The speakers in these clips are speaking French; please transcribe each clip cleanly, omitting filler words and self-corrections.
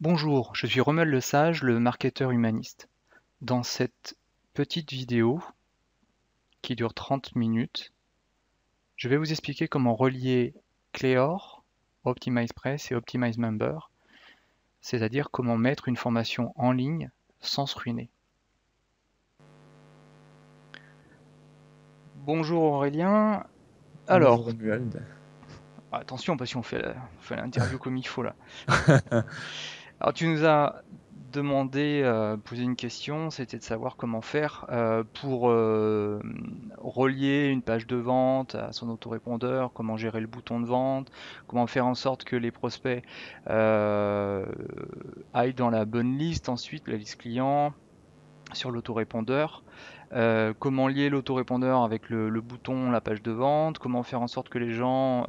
Bonjour, je suis Romuald Lesage, le marketeur humaniste. Dans cette petite vidéo qui dure 30 minutes, je vais vous expliquer comment relier Clear, OptimizePress et OptimizeMember, c'est-à-dire comment mettre une formation en ligne sans se ruiner. Bonjour Aurélien. Bonjour Alors, Romuald. attention parce qu'on fait l'interview comme il faut là. Alors tu nous as demandé, posé une question, c'était de savoir comment faire pour relier une page de vente à son autorépondeur, comment gérer le bouton de vente, comment faire en sorte que les prospects euh, aillent dans la bonne liste ensuite, la liste client, sur l'autorépondeur, comment lier l'autorépondeur avec le bouton, la page de vente, comment faire en sorte que les gens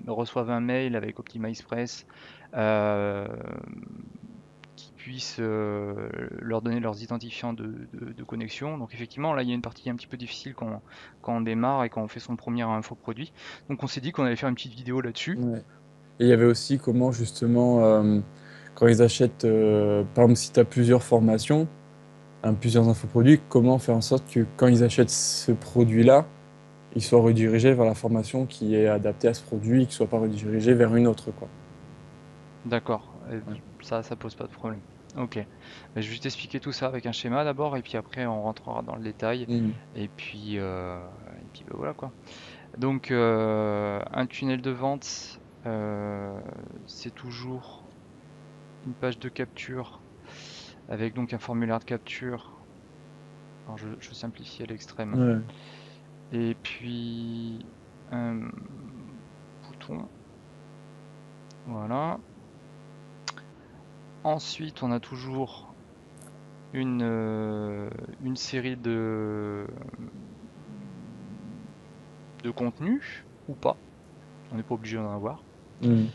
reçoivent un mail avec OptimizePress euh, qui puisse leur donner leurs identifiants de connexion. Donc effectivement, là, il y a une partie un petit peu difficile quand on démarre et quand on fait son premier infoproduit. Donc on s'est dit qu'on allait faire une petite vidéo là-dessus. Ouais. Et il y avait aussi comment justement, quand ils achètent, par exemple si tu as plusieurs formations, plusieurs infoproduits, comment faire en sorte que quand ils achètent ce produit-là, ils soient redirigés vers la formation qui est adaptée à ce produit, qu'ils ne soient pas redirigés vers une autre, quoi. D'accord. Ouais. Ça pose pas de problème. Ok. Je vais juste expliquer tout ça avec un schéma d'abord, et puis après on rentrera dans le détail. Mhm. Et puis voilà quoi. Donc un tunnel de vente, c'est toujours une page de capture avec donc un formulaire de capture. Alors je simplifie à l'extrême. Ouais. Et puis un bouton. Voilà. Ensuite, on a toujours une, euh, une série de contenus ou pas. On n'est pas obligé d'en avoir. Mhm.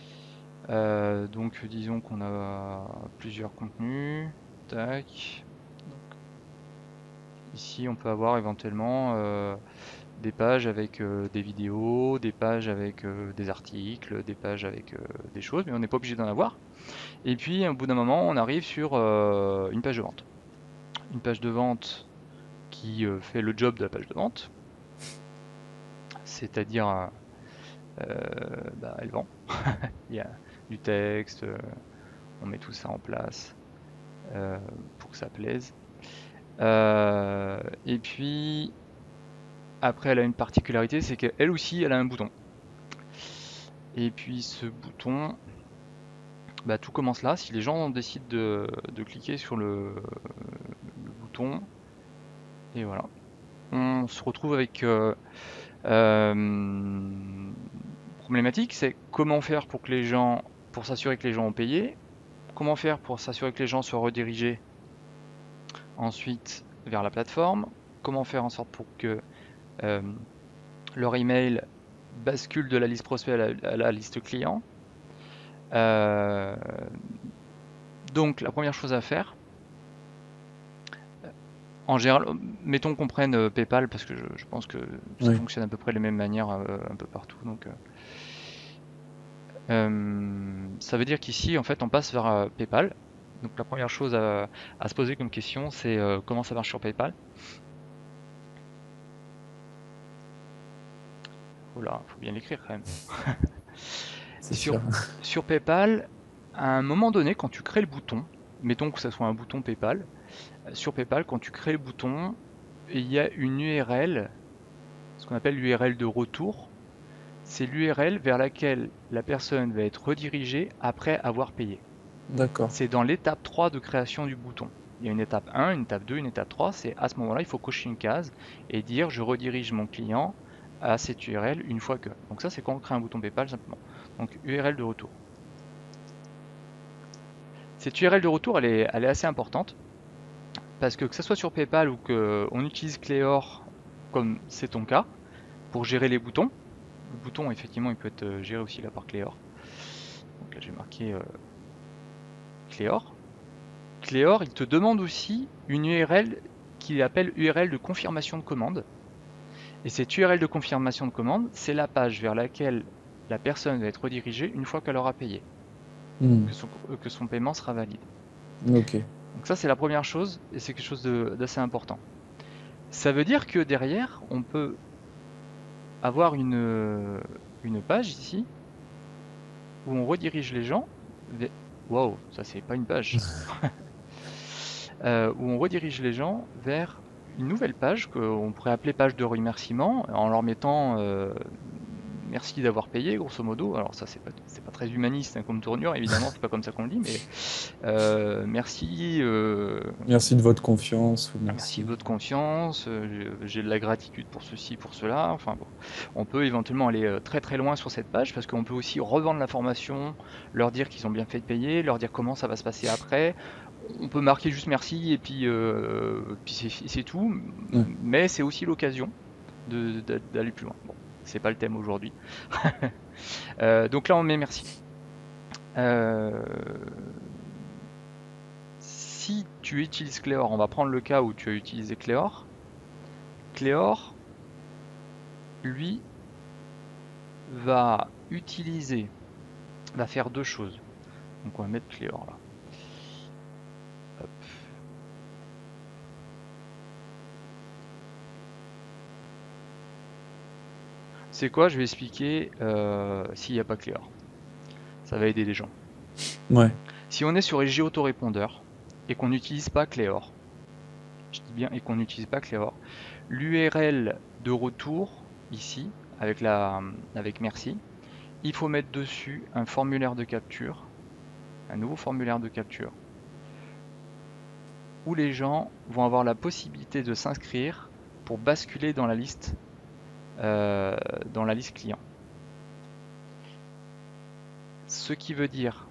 Donc disons qu'on a plusieurs contenus. Tac. Donc, ici, on peut avoir éventuellement des pages avec des vidéos, des pages avec des articles, des pages avec des choses, mais on n'est pas obligé d'en avoir. Et puis, au bout d'un moment, on arrive sur une page de vente. Une page de vente qui fait le job de la page de vente, c'est-à-dire, elle vend. Il y a du texte, on met tout ça en place euh, pour que ça plaise. Et puis, après, elle a une particularité, c'est qu'elle aussi, elle a un bouton. Et puis, ce bouton, tout commence là. Si les gens décident de cliquer sur le bouton, et voilà, on se retrouve avec euh, problématique, c'est comment faire pour que les gens, pour s'assurer que les gens ont payé, comment faire pour s'assurer que les gens soient redirigés ensuite vers la plateforme, comment faire en sorte pour que euh, leur email bascule de la liste prospect à la liste client. Euh, donc la première chose à faire, en général, mettons qu'on prenne PayPal parce que je pense que ça Oui. fonctionne à peu près de la même manière un peu partout. Donc, ça veut dire qu'ici, en fait, on passe vers PayPal. Donc la première chose à se poser comme question, c'est comment ça marche sur PayPal. Oh là, faut bien l'écrire quand même. C'est Sur, sûr. sur PayPal, à un moment donné, quand tu crées le bouton, mettons que ça soit un bouton PayPal, sur PayPal, quand tu crées le bouton, il y a une URL, ce qu'on appelle l'URL de retour. C'est l'URL vers laquelle la personne va être redirigée après avoir payé. D'accord. C'est dans l'étape 3 de création du bouton. Il y a une étape 1, une étape 2, une étape 3. C'est à ce moment-là, il faut cocher une case et dire je redirige mon client à cette URL une fois que. Donc ça, c'est quand on crée un bouton PayPal simplement. Donc URL de retour. Cette URL de retour, elle est assez importante parce que ce soit sur PayPal ou qu'on utilise Cleor comme c'est ton cas pour gérer les boutons. Le bouton, effectivement, il peut être géré aussi là par Cleor. Donc là, j'ai marqué Cleor. Cléor, il te demande aussi une URL qu'il appelle URL de confirmation de commande. Et cette URL de confirmation de commande, c'est la page vers laquelle la personne va être redirigée une fois qu'elle aura payé. Hmm. que son paiement sera valide. Ok. Donc ça, c'est la première chose, et c'est quelque chose d'assez important. Ça veut dire que derrière, on peut avoir une page ici, où on redirige les gens vers... Wow, ça c'est pas une page. Où on redirige les gens vers une nouvelle page qu'on pourrait appeler page de remerciement, en leur mettant merci d'avoir payé, grosso modo. Alors ça, c'est pas très humaniste hein, comme tournure, évidemment, c'est pas comme ça qu'on le dit, mais merci, Merci de votre confiance ou merci merci. de votre confiance, j'ai de la gratitude pour ceci, pour cela. Enfin bon, on peut éventuellement aller très très loin sur cette page parce qu'on peut aussi revendre la formation, leur dire qu'ils ont bien fait de payer, leur dire comment ça va se passer après. On peut marquer juste merci et puis c'est tout, Ouais. mais c'est aussi l'occasion d'aller plus loin. Bon, c'est pas le thème aujourd'hui. Donc là on met merci. Euh, Si tu utilises Cléor, on va prendre le cas où tu as utilisé Cléor. Cléor, lui, va utiliser, va faire deux choses. Donc on va mettre Cléor là. Hop. C'est quoi? Je vais expliquer s'il n'y a pas Cléor. Ça va aider les gens. Ouais. Si on est sur Régie Autorépondeur et qu'on n'utilise pas Cléor, je dis bien et qu'on n'utilise pas Cléor, l'URL de retour ici avec merci, il faut mettre dessus un formulaire de capture, un nouveau formulaire de capture où les gens vont avoir la possibilité de s'inscrire pour basculer euh, dans la liste client. Ce qui veut dire,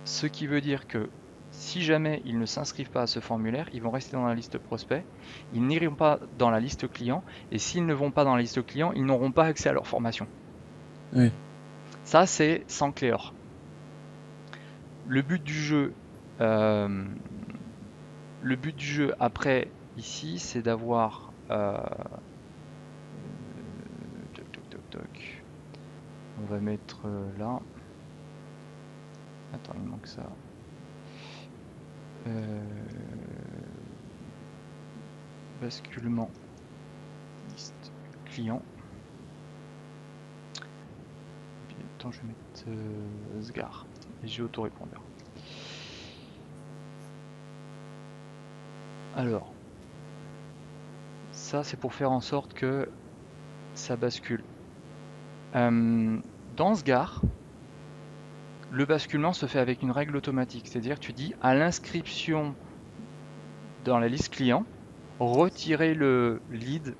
ce qui veut dire que si jamais ils ne s'inscrivent pas à ce formulaire, ils vont rester dans la liste prospect, ils n'iront pas dans la liste client, et s'ils ne vont pas dans la liste client, ils n'auront pas accès à leur formation. Ouais. Ça, c'est sans Cléor. Le but du jeu, euh, le but du jeu après ici, c'est d'avoir toc, toc, toc, toc. On va mettre là. Attends, il manque ça. Basculement liste client. Puis, attends, je vais mettre Sgar et j'ai autorépondeur. Alors, ça c'est pour faire en sorte que ça bascule. Dans Sgar, le basculement se fait avec une règle automatique, c'est-à-dire tu dis à l'inscription dans la liste client, retirer le lead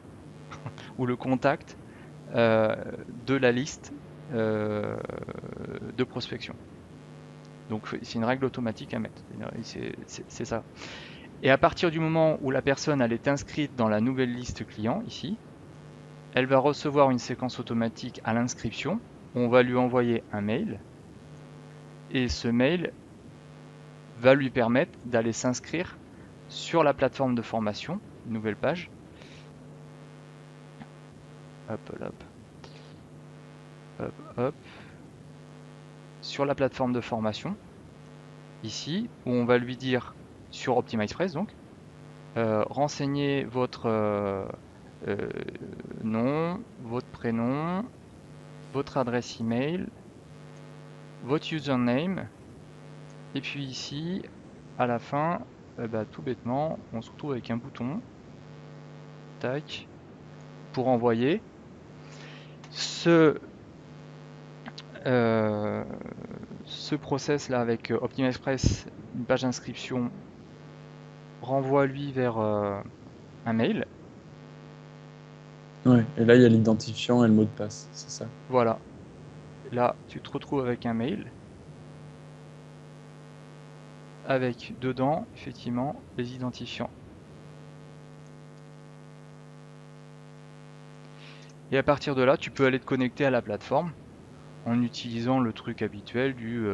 ou le contact de la liste de prospection. Donc c'est une règle automatique à mettre, c'est ça. Et à partir du moment où la personne elle est inscrite dans la nouvelle liste client, ici, elle va recevoir une séquence automatique à l'inscription. On va lui envoyer un mail et ce mail va lui permettre d'aller s'inscrire sur la plateforme de formation, une nouvelle page. Hop, hop, hop, hop. Sur la plateforme de formation, ici, où on va lui dire sur OptimizePress donc, renseignez votre euh, nom, votre prénom, votre adresse email, votre username, et puis ici, à la fin, bah, tout bêtement, on se retrouve avec un bouton, tac, pour envoyer. Euh, ce process là avec OptimizePress, une page d'inscription, renvoie lui vers un mail. Ouais. Et là, il y a l'identifiant et le mot de passe, c'est ça. Voilà, là tu te retrouves avec un mail avec dedans effectivement les identifiants. Et à partir de là, tu peux aller te connecter à la plateforme en utilisant le truc habituel du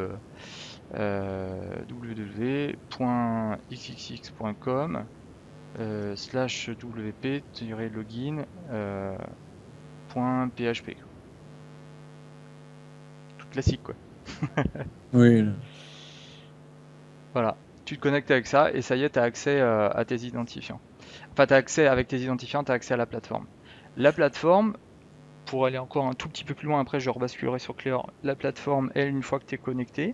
www.xxx.com /wp-login .php. classique quoi. Oui, Voilà. Tu te connectes avec ça et ça y est, tu as accès à tes identifiants. Enfin, t'as accès avec tes identifiants, tu as accès à la plateforme. La plateforme, pour aller encore un tout petit peu plus loin, après je rebasculerai sur Clear. La plateforme, elle, une fois que tu es connecté,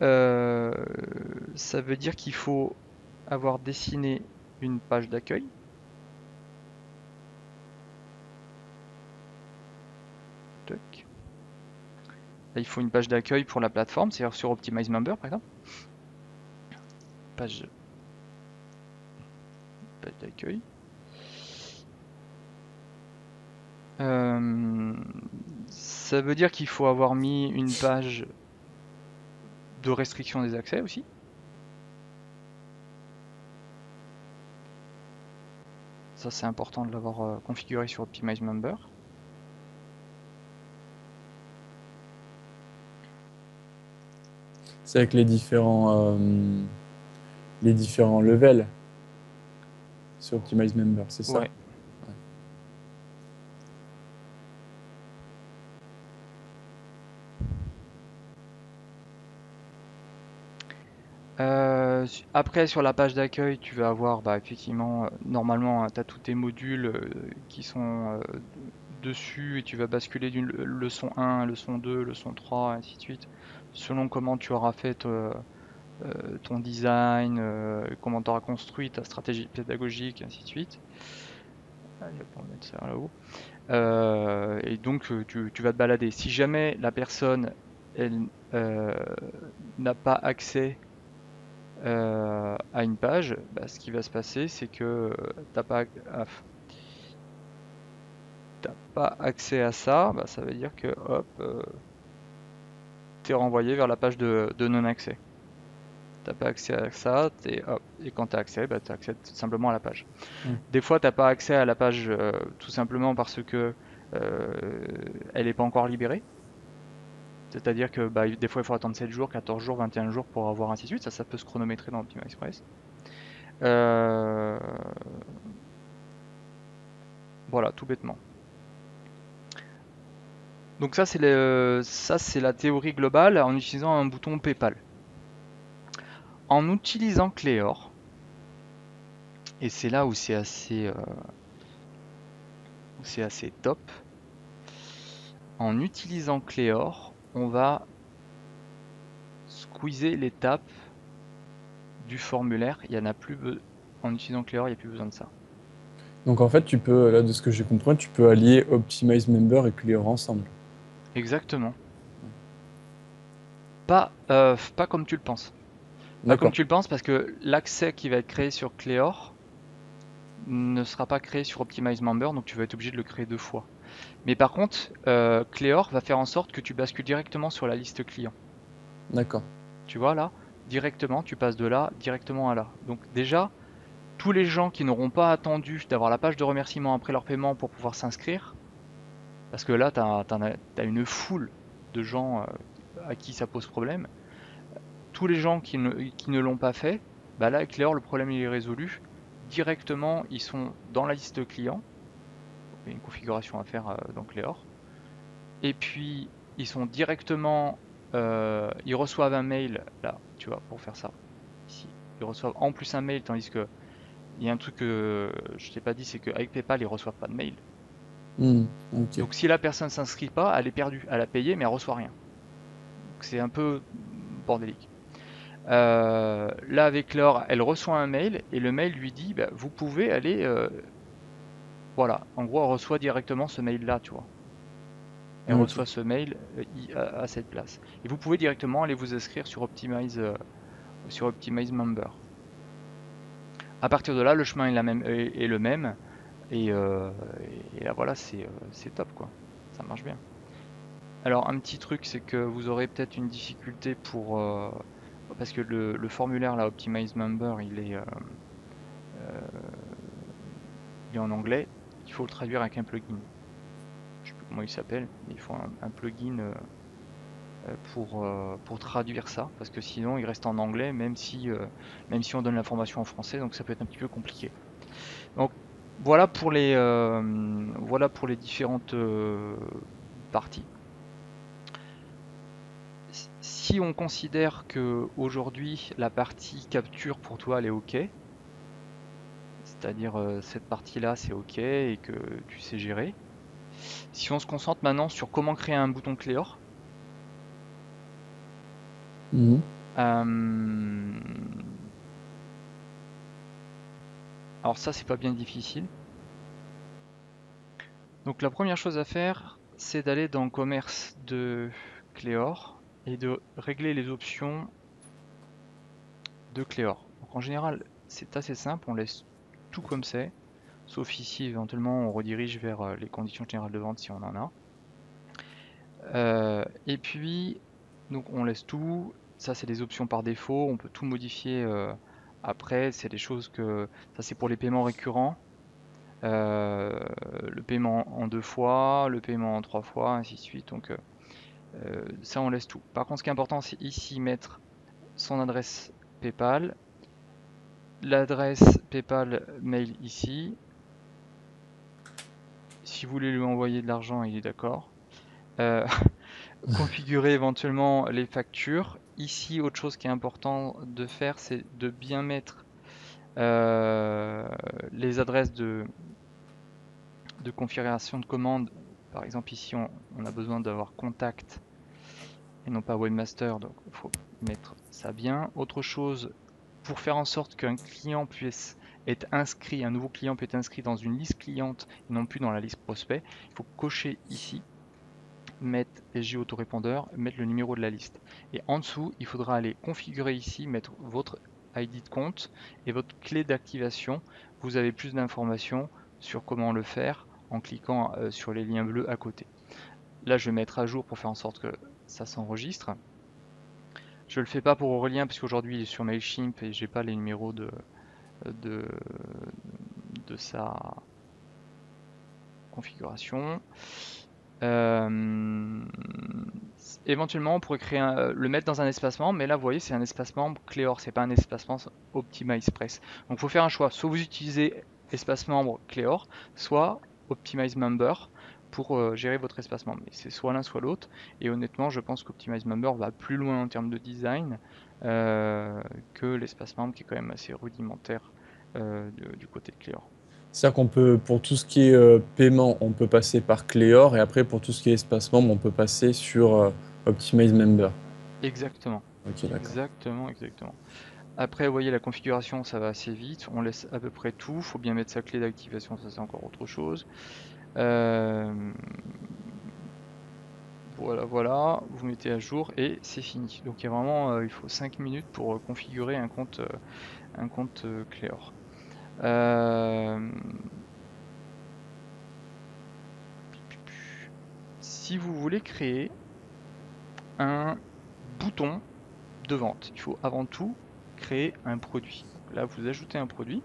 euh, ça veut dire qu'il faut avoir dessiné une page d'accueil. Tac. Là, il faut une page d'accueil pour la plateforme, c'est-à-dire sur Optimize Member par exemple. Page, page d'accueil. Ça veut dire qu'il faut avoir mis une page de restriction des accès aussi. Ça, c'est important de l'avoir configuré sur Optimize Member. c'est avec les différents levels sur Optimize Member, c'est ça? Ouais. Après, sur la page d'accueil, tu vas avoir, bah, effectivement, normalement, tu as tous tes modules qui sont dessus et tu vas basculer d'une leçon 1, leçon 2, leçon 3, ainsi de suite, selon comment tu auras fait ton design, comment tu auras construit ta stratégie pédagogique, ainsi de suite. Allez, on va mettre ça là-haut. Et donc, tu vas te balader. Si jamais la personne, elle euh, n'a pas accès à une page, bah, ce qui va se passer, c'est que t'as pas, ah, t'as pas accès à ça, bah, ça veut dire que hop, t'es renvoyé vers la page de non-accès. T'as pas accès à ça, hop, et quand t'as accès, bah, t'as accès tout simplement à la page. Mm. Des fois, t'as pas accès à la page tout simplement parce que elle est pas encore libérée. C'est-à-dire que bah, des fois, il faut attendre 7 jours, 14 jours, 21 jours pour avoir ainsi de suite. Ça peut se chronométrer dans Optima Express. Euh, Voilà, tout bêtement. Donc ça, c'est la théorie globale en utilisant un bouton PayPal. En utilisant Cleor, et c'est là où c'est assez top, en utilisant Cleor, on va squeezer l'étape du formulaire. Il y en a plus En utilisant Cleor, il n'y a plus besoin de ça. Donc en fait, tu peux, là de ce que j'ai compris, tu peux allier Optimize Member et Clear ensemble. Exactement. Pas comme tu le penses. Pas comme D'accord. tu le penses parce que l'accès qui va être créé sur Cleor ne sera pas créé sur Optimize Member, donc tu vas être obligé de le créer deux fois. Mais par contre, Cleor va faire en sorte que tu bascules directement sur la liste client. D'accord. Tu vois là, directement, tu passes de là directement à là. Donc déjà, tous les gens qui n'auront pas attendu d'avoir la page de remerciement après leur paiement pour pouvoir s'inscrire, parce que là, tu as une foule de gens à qui ça pose problème. Tous les gens qui ne l'ont pas fait, bah là, avec Cleor, le problème il est résolu. Directement, ils sont dans la liste client. Il y a une configuration à faire dans Cleor. Et puis, ils sont directement, ils reçoivent un mail, là, tu vois, pour faire ça. Ici, ils reçoivent en plus un mail, tandis que il y a un truc que je t'ai pas dit, c'est qu'avec PayPal, ils reçoivent pas de mail. Hmm, ok. Donc si la personne s'inscrit pas, elle est perdue. Elle a payé, mais elle reçoit rien. Donc c'est un peu bordélique. Là, avec Laure, elle reçoit un mail et le mail lui dit, bah, vous pouvez aller, voilà. En gros, elle reçoit directement ce mail-là, tu vois. Elle Ok. reçoit ce mail à cette place. Et vous pouvez directement aller vous inscrire sur Optimize Member. À partir de là, le chemin est le même. Et, euh, et là, voilà, c'est top, quoi. Ça marche bien. Alors, un petit truc, c'est que vous aurez peut-être une difficulté parce que le formulaire, là, Optimize Member, il est en anglais. Il faut le traduire avec un plugin. Je sais plus comment il s'appelle, mais il faut un plugin pour traduire ça, parce que sinon il reste en anglais, même si on donne l'information en français, donc ça peut être un petit peu compliqué. Donc voilà pour les différentes parties. si on considère que aujourd'hui la partie capture pour toi elle est OK, c'est-à-dire cette partie-là c'est OK et que tu sais gérer. Si on se concentre maintenant sur comment créer un bouton Clear, Mhm. euh, alors ça c'est pas bien difficile. Donc la première chose à faire, c'est d'aller dans le commerce de Clear et de régler les options de Clear. Donc en général, c'est assez simple, on laisse tout comme c'est, sauf ici éventuellement on redirige vers les conditions générales de vente si on en a. Et puis, donc on laisse tout, ça c'est des options par défaut, on peut tout modifier après, c'est des choses que, ça c'est pour les paiements récurrents. Le paiement en 2 fois, le paiement en 3 fois, ainsi de suite. Donc ça, on laisse tout. Par contre, ce qui est important, c'est ici mettre son adresse PayPal, l'adresse PayPal mail ici. Si vous voulez lui envoyer de l'argent, il est d'accord. Euh, configurer éventuellement les factures. Ici, autre chose qui est important de faire, c'est de bien mettre euh, les adresses de configuration de commande. Par exemple, ici, on a besoin d'avoir contact et non pas webmaster, donc il faut mettre ça bien. Autre chose, pour faire en sorte qu'un client puisse être inscrit, un nouveau client peut être inscrit dans une liste cliente et non plus dans la liste prospect, il faut cocher ici, mettre SG autorépondeur, mettre le numéro de la liste. Et en dessous, il faudra aller configurer ici, mettre votre ID de compte et votre clé d'activation. Vous avez plus d'informations sur comment le faire en cliquant sur les liens bleus à côté. Là, je vais mettre à jour pour faire en sorte que ça s'enregistre. Je le fais pas pour Aurélien parce qu'aujourd'hui il est sur Mailchimp et j'ai pas les numéros de, de sa configuration. Euh, éventuellement on pourrait créer le mettre dans un espacement, mais là vous voyez c'est un espacement Clear, c'est pas un espacement Optimize Press. Donc il faut faire un choix, soit vous utilisez espace membre Clear, soit Optimize Member pour gérer votre espace membre. Mais c'est soit l'un soit l'autre. Et honnêtement, je pense qu'Optimize Member va plus loin en termes de design que l'espace membre qui est quand même assez rudimentaire du côté de Clear. C'est-à-dire qu'on peut, pour tout ce qui est paiement, on peut passer par Cléor et après pour tout ce qui est espace membre, on peut passer sur Optimize Member. Exactement. Ok, d'accord. Exactement, exactement. Après, vous voyez, la configuration, ça va assez vite. On laisse à peu près tout. Faut bien mettre sa clé d'activation, ça c'est encore autre chose. Euh, Voilà, voilà, vous mettez à jour et c'est fini. Donc il y a vraiment, il faut 5 minutes pour configurer un compte Clear. Euh, Si vous voulez créer un bouton de vente, il faut avant tout créer un produit. Donc là, vous ajoutez un produit.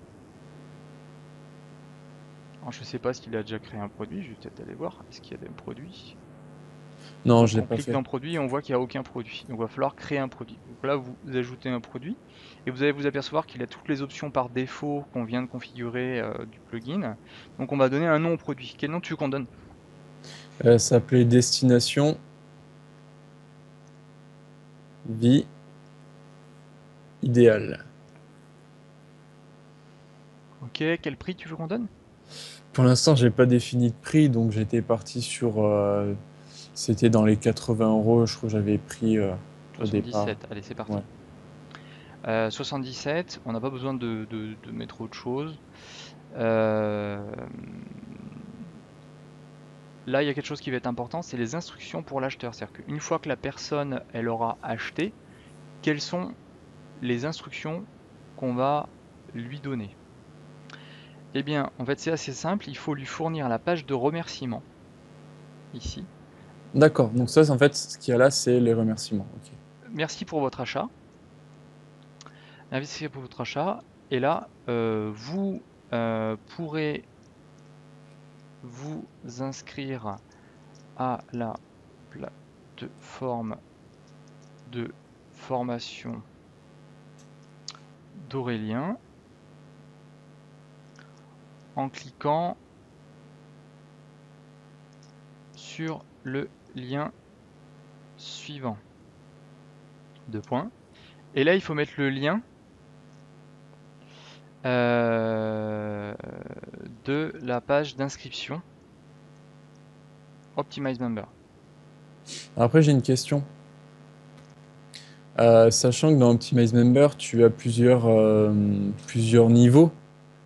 Alors, je ne sais pas s'il a déjà créé un produit, je vais peut-être aller voir. Est-ce qu'il y a des produits? Non, je Donc l'ai on pas clique fait. dans produit et on voit qu'il n'y a aucun produit. Donc il va falloir créer un produit. Donc là, vous ajoutez un produit et vous allez vous apercevoir qu'il a toutes les options par défaut qu'on vient de configurer du plugin. Donc on va donner un nom au produit. Quel nom tu veux qu'on donne? Ça s'appelait Destination Vie Idéale. Ok, quel prix tu veux qu'on donne? Pour l'instant, j'ai pas défini de prix, donc j'étais parti sur. C'était dans les 80 euros, je crois que j'avais pris au départ. 77, allez c'est Ouais. parti. 77, on n'a pas besoin de mettre autre chose. Euh, Là, il y a quelque chose qui va être important, c'est les instructions pour l'acheteur. C'est-à-dire qu'une fois que la personne elle aura acheté, quelles sont les instructions qu'on va lui donner? Eh bien, en fait, c'est assez simple. Il faut lui fournir la page de remerciement ici. D'accord, donc ça, en fait, ce qu'il y a là, c'est les remerciements. Ok. Merci pour votre achat. Merci pour votre achat. Et là, vous pourrez vous inscrire à la plateforme de formation d'Aurélien en cliquant sur le lien suivant. deux points. Et là, il faut mettre le lien euh, de la page d'inscription Optimize Member. Après, j'ai une question. Sachant que dans Optimize Member, tu as plusieurs niveaux.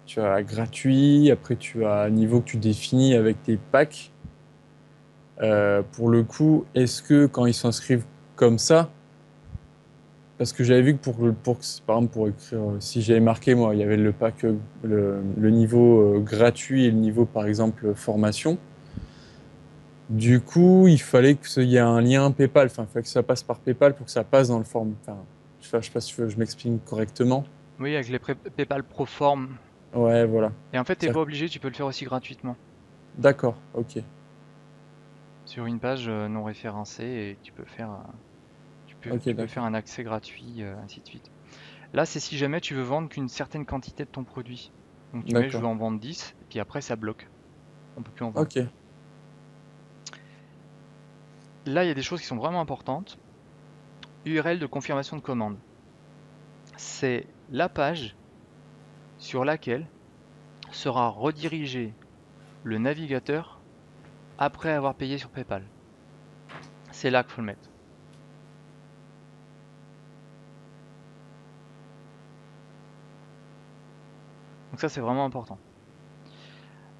Tu as gratuit, après tu as un niveau que tu définis avec tes packs. Pour le coup, est-ce que quand ils s'inscrivent comme ça, parce que j'avais vu que par exemple, pour écrire, si j'avais marqué, moi, il y avait le pack, le niveau gratuit et le niveau, par exemple, formation. Du coup, il fallait qu'il y ait un lien PayPal, enfin, il fallait que ça passe par PayPal pour que ça passe dans le form. Enfin, je sais pas si je m'exprime correctement. Oui, avec les PayPal Proform. Ouais, voilà. Et en fait, t'es C'est- pas obligé, tu peux le faire aussi gratuitement D'accord, ok. sur une page non référencée et tu peux faire, Ok, tu peux d'accord. faire un accès gratuit, ainsi de suite. Là, c'est si jamais tu veux vendre qu'une certaine quantité de ton produit. Donc tu mets je D'accord. veux en vendre 10, et puis après ça bloque. On peut plus en vendre. Ok, Là, il y a des choses qui sont vraiment importantes. URL de confirmation de commande. C'est la page sur laquelle sera redirigé le navigateur après avoir payé sur PayPal. C'est là qu'il faut le mettre. Donc ça, c'est vraiment important.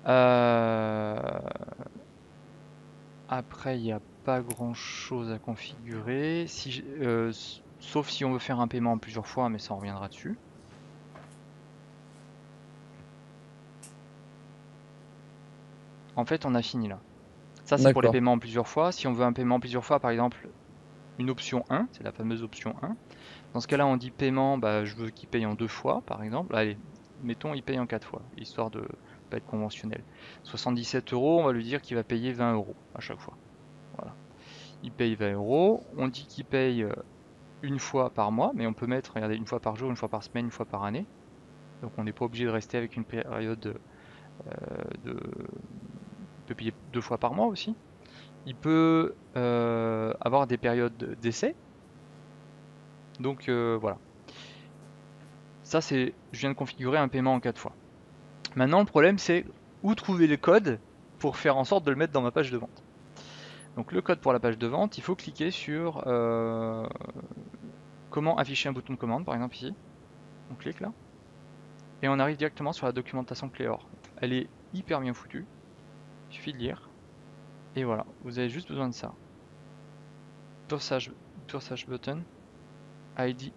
Euh, Après, il n'y a pas grand-chose à configurer, sauf si on veut faire un paiement en plusieurs fois, mais ça on reviendra dessus. En fait, on a fini là. Ça, c'est pour les d'accord. paiements en plusieurs fois. Si on veut un paiement en plusieurs fois, par exemple, une option 1, c'est la fameuse option 1. Dans ce cas-là, on dit paiement, bah, je veux qu'il paye en deux fois, par exemple. Allez, mettons, il paye en quatre fois, histoire de pas être conventionnel. 77 euros, on va lui dire qu'il va payer 20 euros à chaque fois. Voilà. Il paye 20 euros. On dit qu'il paye une fois par mois, mais on peut mettre, regardez, une fois par jour, une fois par semaine, une fois par année. Donc on n'est pas obligé de rester avec une période Il peut payer deux fois par mois aussi. Il peut avoir des périodes d'essai. Donc voilà. Ça, je viens de configurer un paiement en quatre fois. Maintenant, le problème, c'est où trouver le code pour faire en sorte de le mettre dans ma page de vente. Donc le code pour la page de vente, il faut cliquer sur comment afficher un bouton de commande, par exemple ici. On clique là. Et on arrive directement sur la documentation Cléor. Elle est hyper bien foutue. Il suffit de lire. Et voilà, vous avez juste besoin de ça. Pure button, ID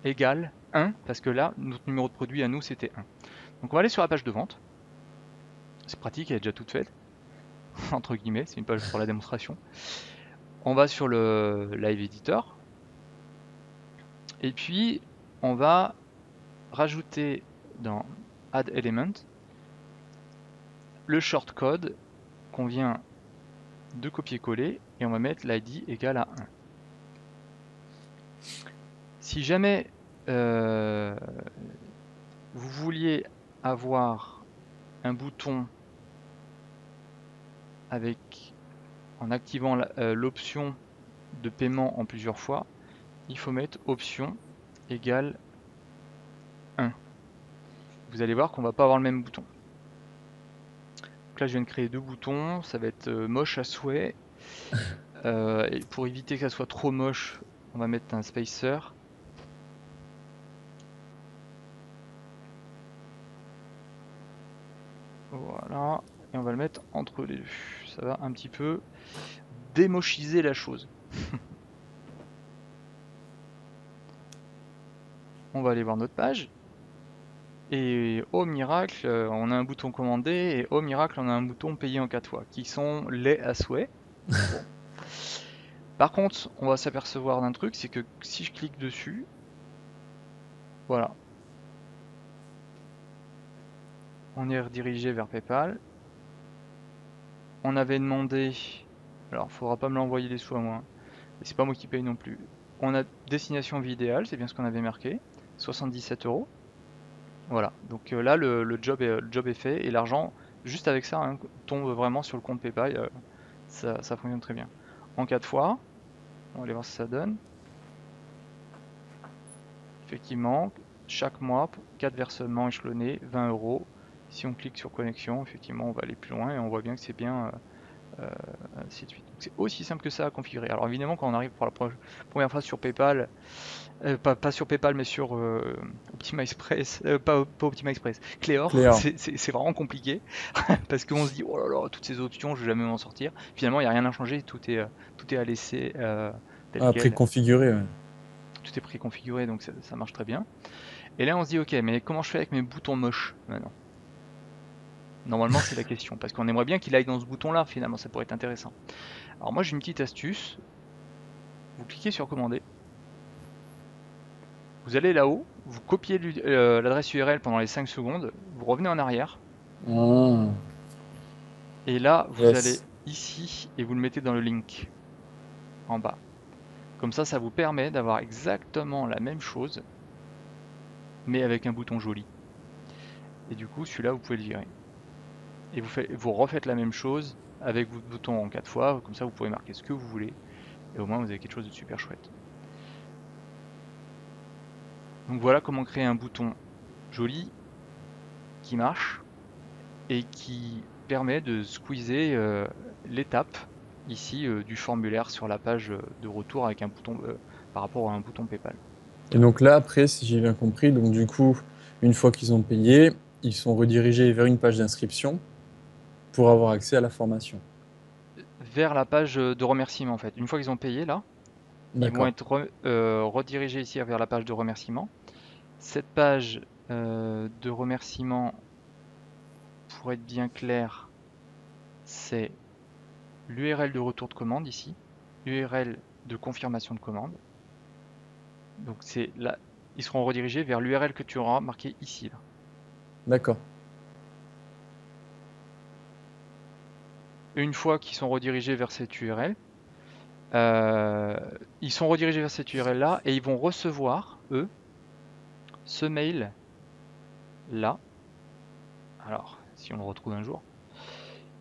égale 1, parce que là, notre numéro de produit à nous, c'était 1. Donc on va aller sur la page de vente. C'est pratique, elle est déjà toute faite, entre guillemets, c'est une page pour la démonstration. On va sur le Live Editor, et puis on va rajouter dans Add Element le shortcode qu'on vient de copier-coller, et on va mettre l'ID égale à 1. Si jamais vous vouliez avoir un bouton avec en activant l'option de paiement en plusieurs fois, il faut mettre option égale 1. Vous allez voir qu'on va pas avoir le même bouton. Donc là, je viens de créer deux boutons, ça va être moche à souhait. Et pour éviter que ça soit trop moche, on va mettre un spacer. Voilà, et on va le mettre entre les deux. Ça va un petit peu démochiser la chose. On va aller voir notre page. Et au miracle, on a un bouton commandé, et au miracle, on a un bouton payé en 4 fois, qui sont laids à souhait. Bon. Par contre, on va s'apercevoir d'un truc, c'est que si je clique dessus, voilà, on est redirigé vers PayPal. On avait demandé, alors faudra pas me l'envoyer les sous à moi, et c'est pas moi qui paye non plus. On a destination vie idéale, c'est bien ce qu'on avait marqué, 77 euros. Voilà, donc là le job est fait, et l'argent, juste avec ça, hein, tombe vraiment sur le compte PayPal, ça fonctionne très bien. En 4 fois, on va aller voir ce que ça donne. effectivement, chaque mois, 4 versements échelonnés, 20 euros. Si on clique sur connexion, effectivement, on va aller plus loin et on voit bien que c'est bien ainsi de suite. Donc c'est aussi simple que ça à configurer. Alors évidemment, quand on arrive pour la première fois sur PayPal, pas sur PayPal, mais sur OptimizePress, pas OptimizePress, Cleor, Clair. c'est vraiment compliqué parce qu'on se dit oh là là, toutes ces options, je vais jamais m'en sortir. Finalement, il n'y a rien à changer, tout est à laisser tel Après quel, configurer, ouais. tout est préconfiguré, donc ça marche très bien. Et là, on se dit ok, mais comment je fais avec mes boutons moches maintenant? Normalement, c'est la question, parce qu'on aimerait bien qu'il aille dans ce bouton-là, finalement, ça pourrait être intéressant. Alors moi, j'ai une petite astuce. Vous cliquez sur commander. Vous allez là-haut, vous copiez l'adresse URL pendant les 5 secondes, vous revenez en arrière, Ah, et là, vous allez yes. ici et vous le mettez dans le link en bas. Comme ça vous permet d'avoir exactement la même chose, mais avec un bouton joli. Et du coup, celui-là, vous pouvez le virer. Et vous refaites la même chose avec votre bouton en 4 fois, comme ça vous pouvez marquer ce que vous voulez, et au moins vous avez quelque chose de super chouette. Donc voilà comment créer un bouton joli qui marche et qui permet de squeezer l'étape ici du formulaire sur la page de retour avec un bouton par rapport à un bouton PayPal. Et donc là, après, si j'ai bien compris, donc du coup, une fois qu'ils ont payé, ils sont redirigés vers une page d'inscription pour avoir accès à la formation. Vers la page de remerciement en fait. Une fois qu'ils ont payé là, ils vont D'accord. être redirigés ici vers la page de remerciement. Cette page de remerciement, pour être bien clair, c'est l'URL de retour de commande ici, l'URL de confirmation de commande. Donc c'est là, ils seront redirigés vers l'URL que tu auras marqué ici là. D'accord. Une fois qu'ils sont redirigés vers cette URL, ils sont redirigés vers cette URL là et ils vont recevoir eux ce mail là. Alors si on le retrouve un jour,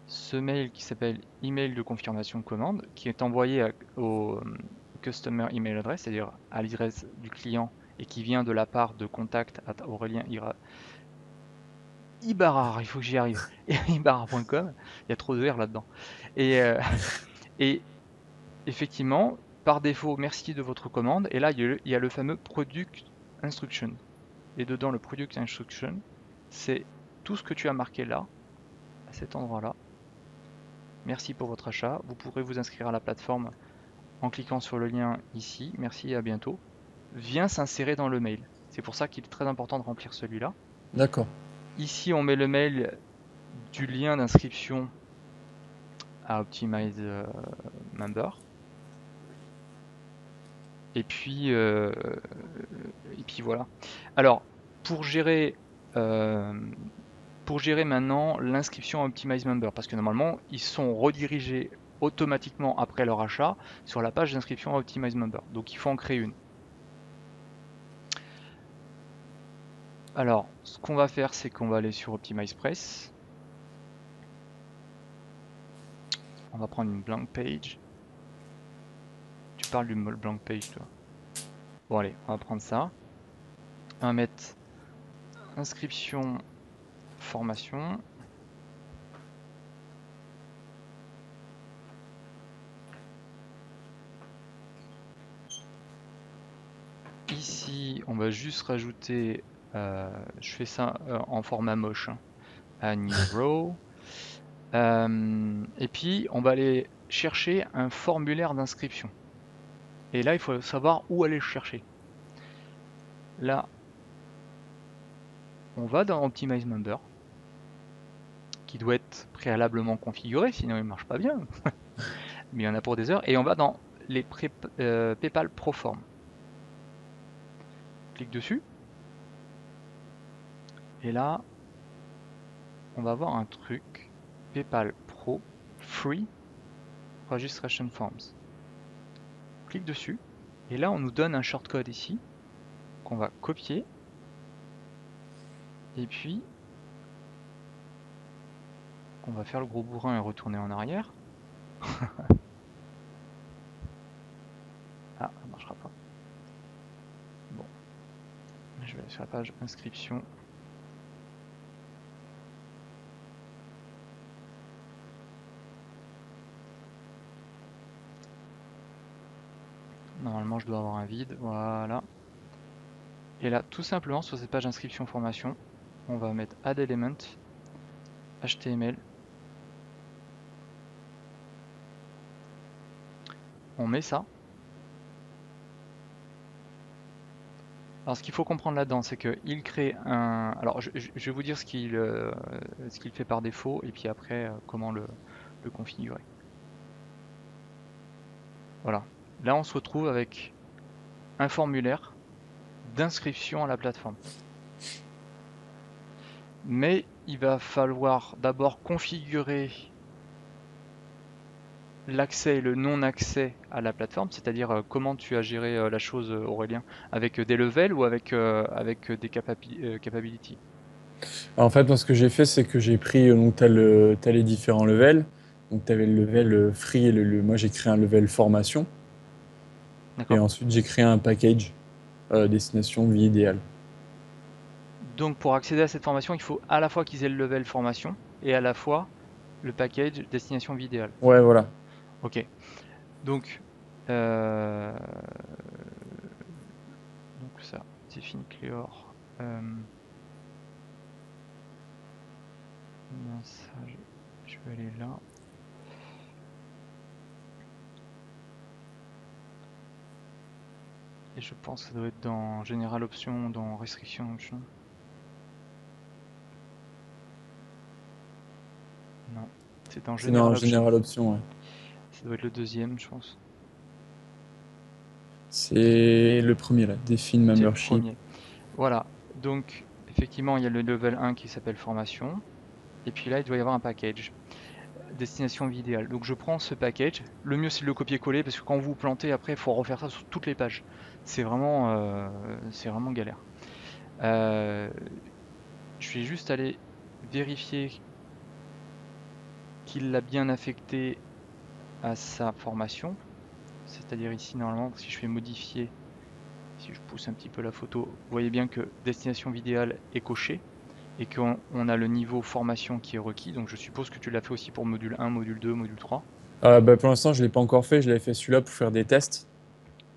ce mail qui s'appelle email de confirmation de commande, qui est envoyé au customer email address, c'est-à-dire à l'adresse du client et qui vient de la part de contact Aurélien Ibarra, il faut que j'y arrive, ibarra.com, il y a trop de R là-dedans. Et, et effectivement, par défaut, merci de votre commande, et là il y a le fameux product instruction. Et dedans, le product instruction, c'est tout ce que tu as marqué là, à cet endroit-là. Merci pour votre achat. Vous pourrez vous inscrire à la plateforme en cliquant sur le lien ici. Merci et à bientôt. Vient s'insérer dans le mail. C'est pour ça qu'il est très important de remplir celui-là. D'accord. Ici, on met le mail du lien d'inscription à Optimize Member. Et puis, euh, et puis voilà. Alors, pour gérer, euh, pour gérer maintenant l'inscription à Optimize Member, parce que normalement, ils sont redirigés automatiquement après leur achat sur la page d'inscription à Optimize Member. Donc, il faut en créer une. Alors, ce qu'on va faire, c'est qu'on va aller sur OptimizePress. On va prendre une blank page. Tu parles du blank page, toi. Bon, allez, on va prendre ça. On va mettre inscription, formation. Ici, on va juste rajouter, je fais ça en format moche, hein, à new row. Et puis, on va aller chercher un formulaire d'inscription. Et là, il faut savoir où aller le chercher. Là, on va dans Optimize Member, qui doit être préalablement configuré, sinon il ne marche pas bien. Mais il y en a pour des heures. Et on va dans les PayPal Proform. Clique dessus. Et là, on va voir un truc. PayPal Pro Free Registration Forms. Clique dessus. Et là, on nous donne un shortcode ici qu'on va copier. Et puis, on va faire le gros bourrin et retourner en arrière. Ah, ça marchera pas. Bon. je vais aller sur la page inscription. Normalement, je dois avoir un vide, voilà. Et là, tout simplement, sur cette page d'inscription formation, on va mettre add element, HTML. On met ça. Alors, ce qu'il faut comprendre là-dedans, c'est qu'il crée un... Alors, je vais vous dire ce qu'il fait par défaut, et puis après, comment le configurer. Voilà. Là, on se retrouve avec un formulaire d'inscription à la plateforme. Mais il va falloir d'abord configurer l'accès et le non-accès à la plateforme, c'est-à-dire comment tu as géré la chose, Aurélien, avec des levels ou avec des capabilities. En fait, moi, ce que j'ai fait, c'est que j'ai pris, donc, t'as les différents levels. Donc, tu avais le level free et moi, j'ai créé un level formation. Et D'accord? ensuite, j'ai créé un package destination vie idéale. Donc pour accéder à cette formation, il faut à la fois qu'ils aient le level formation et à la fois le package destination vie idéale. Ouais, voilà. Ok. Donc, euh, donc ça, définit Cléor. Non, ça, je vais aller là. Et je pense que ça doit être dans Général Option, dans Restriction Option. Non, c'est dans C'est dans Général Option. General Option, ouais. Ça doit être le deuxième, je pense. C'est le premier, là. Define C'est le membership. premier. Voilà. Donc, effectivement, il y a le level 1 qui s'appelle formation. Et puis là, il doit y avoir un package. Destination vie idéale. Donc je prends ce package. Le mieux c'est de le copier-coller parce que quand vous vous plantez après, il faut refaire ça sur toutes les pages. C'est vraiment galère. Euh, je vais juste aller vérifier qu'il l'a bien affecté à sa formation. C'est-à-dire ici normalement, si je fais modifier, si je pousse un petit peu la photo, vous voyez bien que destination vie idéale est coché et qu'on a le niveau formation qui est requis. Donc je suppose que tu l'as fait aussi pour module 1, module 2, module 3. Bah, pour l'instant, je ne l'ai pas encore fait. Je l'avais fait celui-là pour faire des tests.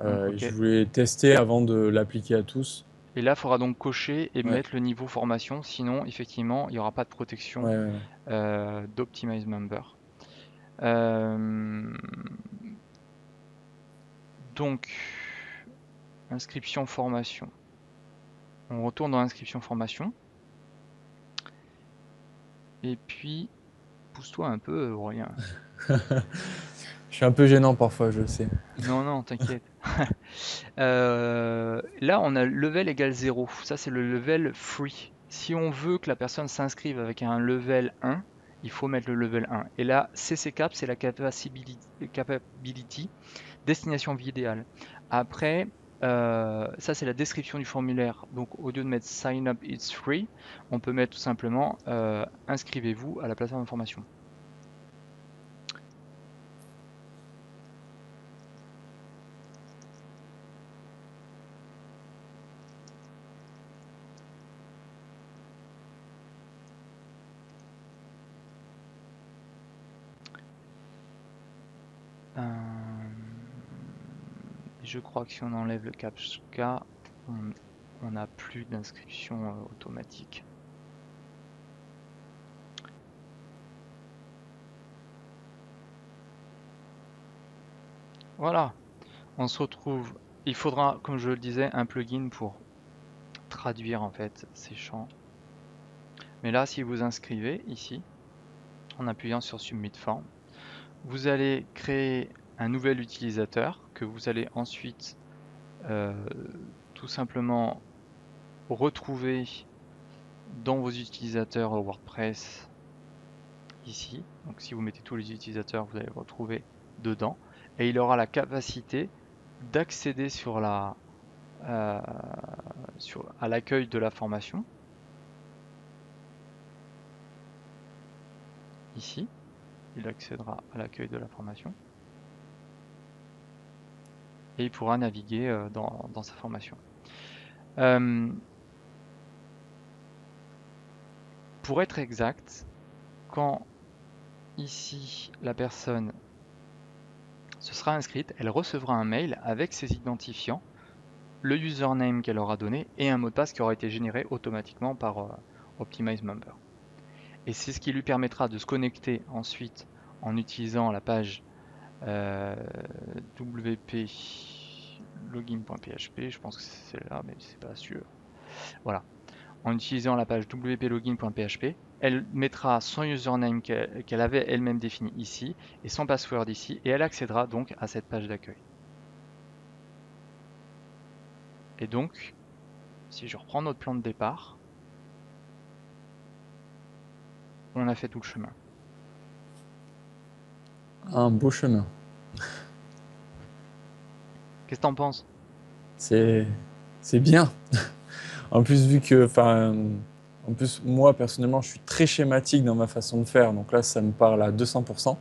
Donc ok. Je voulais tester avant de l'appliquer à tous. Et là, il faudra donc cocher et Ouais, mettre le niveau formation, sinon, effectivement, il n'y aura pas de protection ouais, ouais, ouais. d'Optimize Member. Euh, donc, inscription formation. On retourne dans inscription formation. Et puis, pousse-toi un peu, Aurélien. Je suis un peu gênant parfois, je sais. Non, non, t'inquiète. Là, on a level égale 0. Ça, c'est le level free. Si on veut que la personne s'inscrive avec un level 1, il faut mettre le level 1. Et là, CC-Cap, c'est la capability, destination vie idéale. Après, ça, c'est la description du formulaire. Donc, au lieu de mettre sign up, it's free, on peut mettre tout simplement inscrivez-vous à la plateforme de formation. Je crois que si on enlève le CAPTCHA, on n'a plus d'inscription automatique. Voilà, on se retrouve. Il faudra, comme je le disais, un plugin pour traduire en fait ces champs. Mais là, si vous inscrivez ici, en appuyant sur Submit Form, vous allez créer un nouvel utilisateur que vous allez ensuite tout simplement retrouver dans vos utilisateurs WordPress ici. Donc si vous mettez tous les utilisateurs, vous allez le retrouver dedans. Et il aura la capacité d'accéder à l'accueil de la formation. Ici, il accédera à l'accueil de la formation. Et il pourra naviguer dans sa formation. pour être exact, quand ici la personne se sera inscrite, elle recevra un mail avec ses identifiants, le username qu'elle aura donné et un mot de passe qui aura été généré automatiquement par Optimize Member. Et c'est ce qui lui permettra de se connecter ensuite en utilisant la page wp login.php, je pense que c'est celle-là, mais c'est pas sûr. Voilà. En utilisant la page wp-login.php, elle mettra son username qu'elle avait elle-même défini ici et son password ici, et elle accédera donc à cette page d'accueil. Et donc, si je reprends notre plan de départ, on a fait tout le chemin. Un beau chemin. Qu'est-ce que t'en penses? C'est bien. En plus, vu que, enfin, en plus, moi, personnellement, je suis très schématique dans ma façon de faire. Donc là, ça me parle à 200%.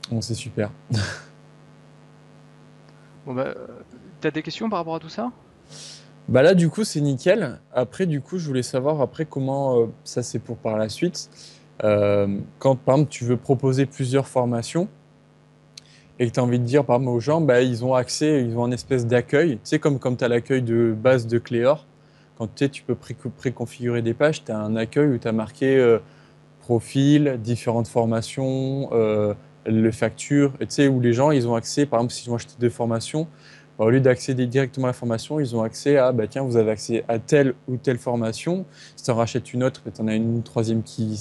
Bon, c'est super. Bon bah, t'as des questions par rapport à tout ça? Bah là, du coup, c'est nickel. Après, du coup, je voulais savoir après comment ça c'est pour par la suite. Quand, par exemple, tu veux proposer plusieurs formations et que tu as envie de dire, par exemple, aux gens, bah, ils ont accès, ils ont un espèce d'accueil. Tu sais, comme tu as l'accueil de base de Cléor, quand tu peux préconfigurer des pages, tu as un accueil où tu as marqué profil, différentes formations, les factures, et tu sais, où les gens, ils ont accès, par exemple, s'ils ont acheté des formations, bah, au lieu d'accéder directement à la formation, ils ont accès à, bah, tiens, vous avez accès à telle ou telle formation. Si tu en rachètes une autre, tu en as une troisième qui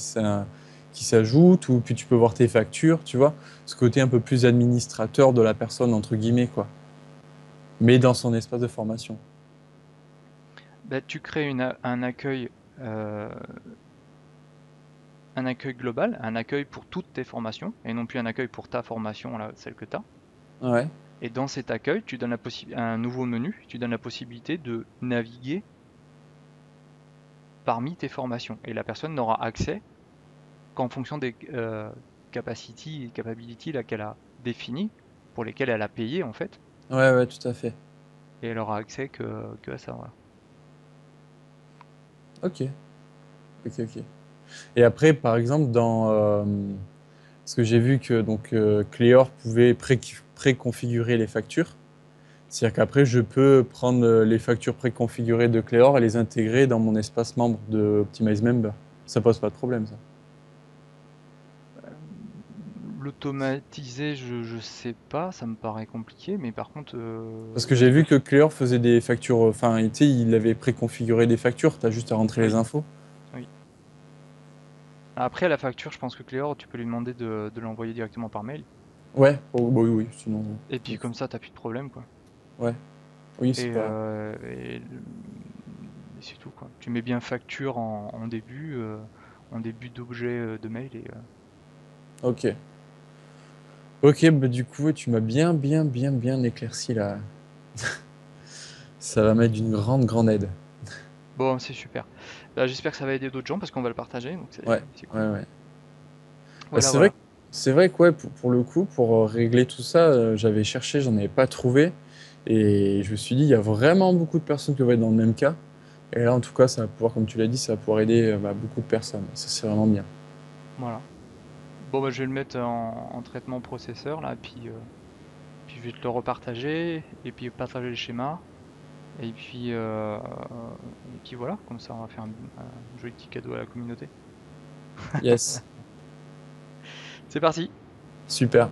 s'ajoute, ou puis tu peux voir tes factures, tu vois. Ce côté un peu plus administrateur de la personne, entre guillemets, quoi. Mais dans son espace de formation. Bah, tu crées euh, un accueil global, un accueil pour toutes tes formations, et non plus un accueil pour ta formation, là, celle que tu as. Ouais. Et dans cet accueil, tu donnes un nouveau menu, tu donnes la possibilité de naviguer parmi tes formations. Et la personne n'aura accès qu'en fonction des capacity et capability là, qu'elle a définies, pour lesquelles elle a payé en fait, Ouais, ouais, tout à fait. et elle aura accès que à ça. Voilà. Ok, ok, ok. Et après, par exemple, parce que j'ai vu que donc Clear pouvait préconfigurer les factures. C'est-à-dire qu'après, je peux prendre les factures préconfigurées de Clear et les intégrer dans mon espace membre de Optimize Member. Ça pose pas de problème, ça. L'automatiser, je sais pas, ça me paraît compliqué, mais par contre, Parce que tu j'ai peux vu le que Clear faisait des factures, enfin, tu sais, il avait préconfiguré des factures, tu as juste à rentrer les Oui, infos. oui. Après, la facture, je pense que Cléor, tu peux lui demander de l'envoyer directement par mail. Ouais, oh, bah oui, oui, sinon. Et puis comme ça, t'as plus de problème, quoi. Ouais, oui, c'est Et, pas. c'est tout, quoi. Tu mets bien facture en début d'objet de mail et Ok. Ok, bah du coup, tu m'as bien éclairci là. Ça va m'être d'une grande aide. bon, c'est super. Bah, j'espère que ça va aider d'autres gens parce qu'on va le partager, donc Ouais, c'est ouais, cool. ouais. Bah, Voilà, voilà. c'est vrai que ouais, pour le coup, pour régler tout ça, j'avais cherché, j'en avais pas trouvé. Et je me suis dit, il y a vraiment beaucoup de personnes qui vont être dans le même cas. Et là, en tout cas, ça va pouvoir, comme tu l'as dit, ça va pouvoir aider bah, beaucoup de personnes. Ça, c'est vraiment bien. Voilà. Bon, bah, je vais le mettre en traitement processeur, là, puis je vais te le repartager, et puis partager le schéma. Et puis voilà, comme ça on va faire un joli petit cadeau à la communauté. Yes, C'est parti! super.